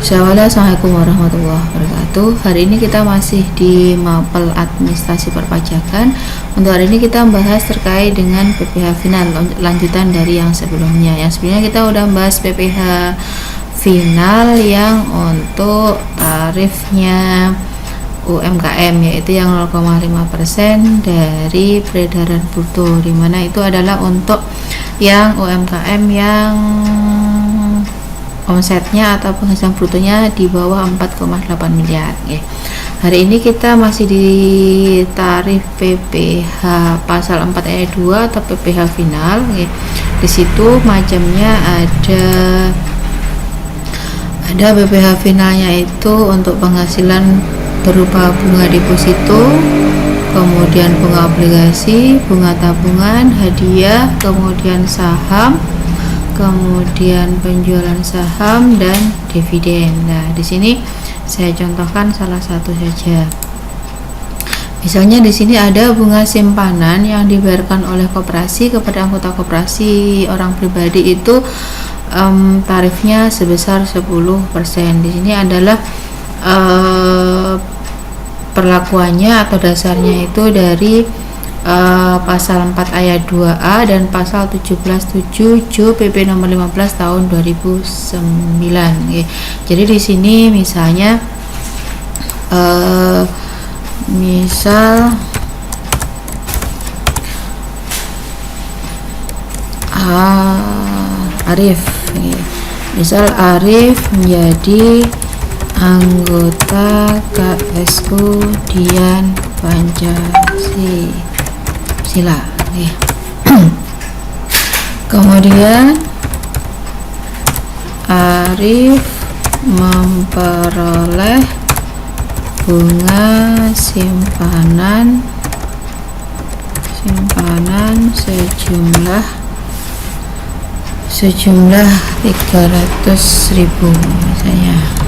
Assalamualaikum warahmatullahi wabarakatuh. Hari ini kita masih di Mapel Administrasi Perpajakan. Untuk hari ini kita membahas terkait dengan PPh final, lanjutan dari yang sebelumnya. Yang sebelumnya kita udah bahas PPh final yang untuk tarifnya UMKM, yaitu yang 0,5% dari peredaran bruto, dimana itu adalah untuk yang UMKM yang omsetnya atau penghasilan brutonya di bawah 4,8 miliar. Hari ini kita masih di tarif PPh pasal 4 ayat 2 atau PPh final. Di situ macamnya ada PPh finalnya itu untuk penghasilan berupa bunga deposito, kemudian bunga obligasi, bunga tabungan, hadiah, kemudian saham, kemudian penjualan saham dan dividen. Nah, di sini saya contohkan salah satu saja. Misalnya di sini ada bunga simpanan yang dibayarkan oleh koperasi kepada anggota koperasi orang pribadi itu tarifnya sebesar 10%. Di sini adalah perlakuannya atau dasarnya itu dari pasal 4 ayat 2A dan pasal 17.7 PP nomor 15 tahun 2009. Jadi di sini misalnya misal Arif, misal Arif menjadi anggota KSU Dian Pancasila. Kemudian Arif memperoleh bunga simpanan sejumlah 300.000 misalnya.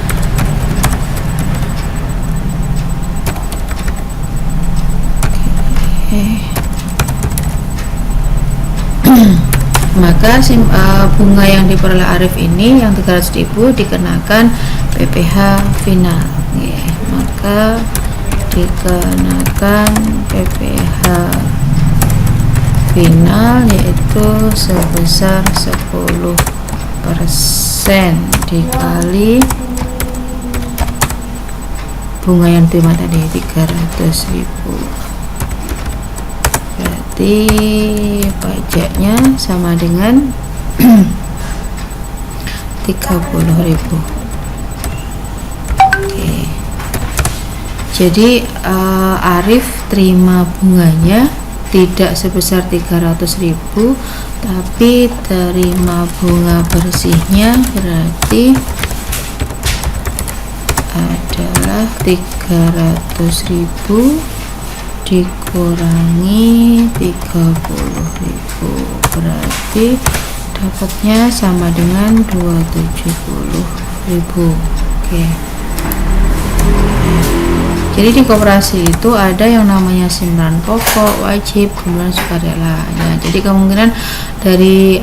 Maka bunga yang diperoleh Arif ini yang 300.000 dikenakan PPh final. Maka dikenakan PPh final yaitu sebesar 10% dikali bunga yang diterima tadi 300.000. Berarti pajaknya sama dengan 30.000. Jadi Arif terima bunganya tidak sebesar 300.000, tapi terima bunga bersihnya berarti adalah 300.000 dikurangi 30.000, berarti dapatnya sama dengan 270.000. Jadi di koperasi itu ada yang namanya simpanan pokok, wajib, kemudian sukarela. Jadi kemungkinan dari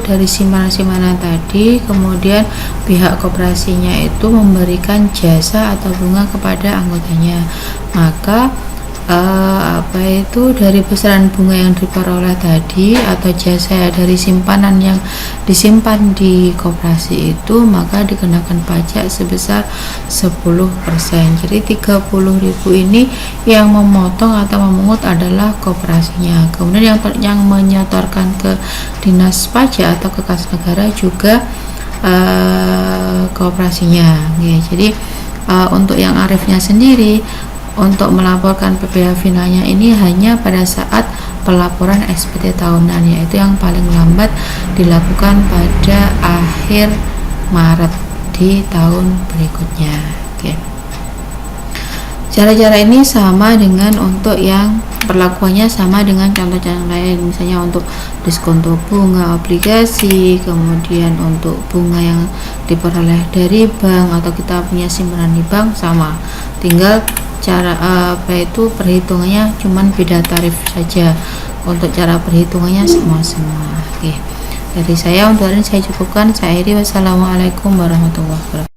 dari simpanan-simpanan tadi, kemudian pihak koperasinya itu memberikan jasa atau bunga kepada anggotanya. Maka dari besaran bunga yang diperoleh tadi atau jasa dari simpanan yang disimpan di koperasi itu, maka dikenakan pajak sebesar 10%. Jadi 30.000 ini yang memotong atau memungut adalah koperasinya. Kemudian yang menyetorkan ke dinas pajak atau ke kas negara juga koperasinya. Jadi untuk yang Arifnya sendiri, untuk melaporkan PPh finalnya ini hanya pada saat pelaporan SPT tahunan, yaitu yang paling lambat dilakukan pada akhir Maret di tahun berikutnya. Cara-cara ini sama dengan untuk yang perlakuannya sama dengan contoh-contoh lain, misalnya untuk diskonto bunga obligasi, kemudian untuk bunga yang diperoleh dari bank atau kita punya simpanan di bank sama, tinggal cara perhitungannya cuman beda tarif saja. Untuk cara perhitungannya sama semua. Dari saya untuk hari ini saya cukupkan. Saya akhiri. Wassalamualaikum warahmatullahi wabarakatuh.